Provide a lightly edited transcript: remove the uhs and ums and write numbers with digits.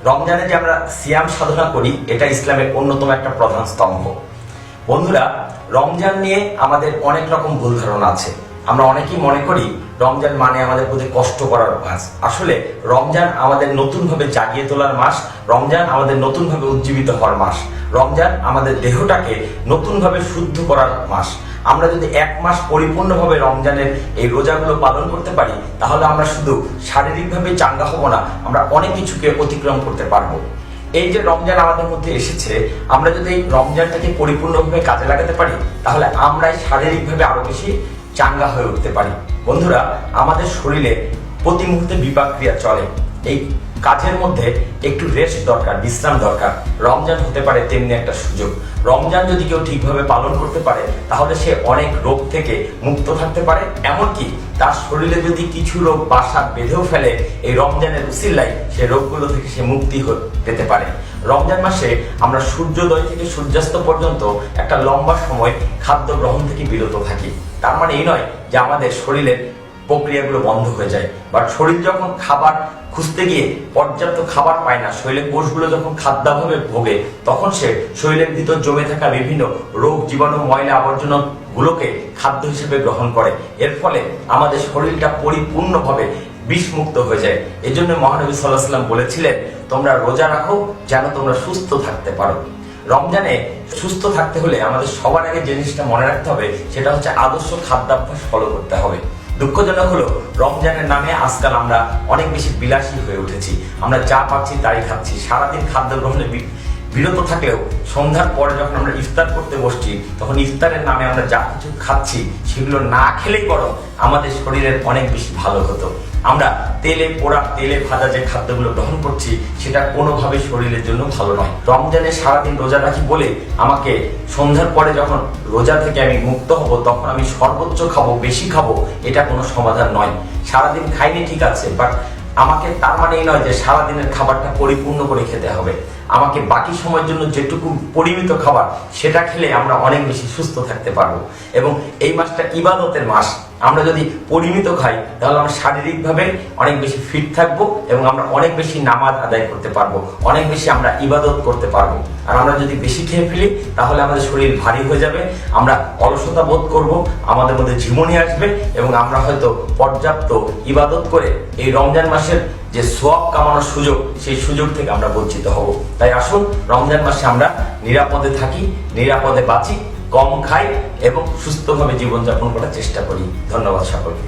রমজানে যে আমরা সিয়াম সাধনা করি এটা ইসলামের অন্যতম একটা প্রধান স্তম্ভ। বন্ধুরা, রমজান নিয়ে আমাদের অনেক রকম ভুল ধারণা আছে। আমরা অনেকেই মনে করি রমজান মানে আমাদের প্রতি কষ্ট করার মাস। আসলে রমজান আমাদের নতুনভাবে জাগিয়ে তোলার মাস, রমজান আমাদের নতুনভাবে উজ্জীবিত হওয়ার মাস, রমজান আমাদের দেহটাকে নতুনভাবে শুদ্ধ করার মাস। আমরা যদি এক মাস পরিপূর্ণভাবে রমজানের এই রোজাগুলো পালন করতে পারি, তাহলে আমরা শুধু শারীরিকভাবে চাঙ্গা হব না, আমরা অনেক কিছুকে অতিক্রম করতে পারবো। এই যে রমজান আমাদের মধ্যে এসেছে, আমরা যদি এই রমজানটাকে পরিপূর্ণভাবে কাজে লাগাতে পারি, তাহলে আমরাই শারীরিকভাবে আরো বেশি চাঙ্গা হয়ে উঠতে পারি। বন্ধুরা, আমাদের শরীরে প্রতি মুহূর্তে বিপাক ক্রিয়া চলে। এই কাজের মধ্যে একটু রেস্ট দরকার, বিশ্রাম দরকার। রমজান হতে পারে তেমনি একটা সুযোগ। রমজান যদি কেউ ঠিকভাবে পালন করতে পারে, তাহলে সে অনেক রোগ থেকে মুক্ত থাকতে পারে। এমনকি তার শরীরে যদি কিছু রোগ বাসা বেঁধেও ফেলে, এই রমজানের উসিলায় সে রোগগুলো থেকে সে মুক্তি পেতে পারে। রমজান মাসে আমরা সূর্যোদয় থেকে সূর্যাস্ত পর্যন্ত একটা লম্বা সময় খাদ্য গ্রহণ থেকে বিরত থাকি। তার মানে এই নয় যে আমাদের শরীরের প্রক্রিয়াগুলো বন্ধ হয়ে যায়, বাট শরীর যখন খাবার খুঁজতে গিয়ে পর্যাপ্ত খাবার পায় না, শরীরের কোষগুলো যখন খাদ্যাভাবে ভোগে, তখন সে শরীরের ভিতর জমে থাকা বিভিন্ন রোগ জীবাণু ময়লা আবর্জনা গুলোকে খাদ্য হিসেবে গ্রহণ করে। এর ফলে আমাদের শরীরটা পরিপূর্ণভাবে বিষমুক্ত হয়ে যায়। এই জন্য মহানবী সাল্লাল্লাহু আলাইহি ওয়াসাল্লাম বলেছিলেন, তোমরা রোজা রাখো যেন তোমরা সুস্থ থাকতে পারো। রমজানে সুস্থ থাকতে হলে আমাদের সবার আগে যে জিনিসটা মনে রাখতে হবে, সেটা হচ্ছে আদর্শ খাদ্যাভ্যাস ফলো করতে হবে। দুঃখজনক হলো, রমজানের নামে আজকাল আমরা অনেক বেশি বিলাসী হয়ে উঠেছি। আমরা যা পাচ্ছি তাই খাচ্ছি। সারাদিন খাদ্য গ্রহণে বিরত থাকলেও সন্ধ্যার পরে যখন আমরা ইফতার করতে বসছি, তখন ইফতারের নামে আমরা যা কিছু খাচ্ছি, সেগুলো না খেলেই বরং আমাদের শরীরের অনেক বেশি ভালো হতো। আমরা তেলে পোড়া, তেলে ভাজা যে খাদ্যগুলো গ্রহণ করছি, সেটা কোনোভাবেই শরীরের জন্য ভালো নয়। রমজানে সারাদিন রোজা রাখি বলে আমাকে সন্ধ্যার পরে যখন রোজা থেকে আমি মুক্ত হব, তখন আমি সর্বোচ্চ খাবো, বেশি খাবো, এটা কোনো সমাধান নয়। সারাদিন খাইনি ঠিক আছে, বাট আমাকে তার মানে এই নয় যে সারাদিনের খাবারটা পরিপূর্ণ করে খেতে হবে। আমাকে বাকি সময়ের জন্য যেটুকু পরিমিত খাবার, সেটা খেলে আমরা অনেক বেশি সুস্থ থাকতে পারবো। এবং এই মাসটা ইবাদতের মাস। আমরা যদি পরিমিত খাই, তাহলে আমরা শারীরিকভাবে অনেক বেশি ফিট থাকবো এবং আমরা অনেক বেশি নামাজ আদায় করতে পারবো, অনেক বেশি আমরা ইবাদত করতে পারবো। আর আমরা যদি বেশি খেয়ে ফেলি, তাহলে আমাদের শরীর ভারী হয়ে যাবে, আমরা অলসতা বোধ করব, আমাদের মধ্যে ঝিমুনি আসবে এবং আমরা হয়তো পর্যাপ্ত ইবাদত করে এই রমজান মাসের যে সওয়াব কামানোর সুযোগ, সেই সুযোগ থেকে আমরা বঞ্চিত হব। তাই আসুন, রমজান মাসে আমরা নিরাপদে থাকি, নিরাপদে বাঁচি, কম খাই এবং সুস্থভাবে জীবনযাপন করার চেষ্টা করি। ধন্যবাদ সকলকে।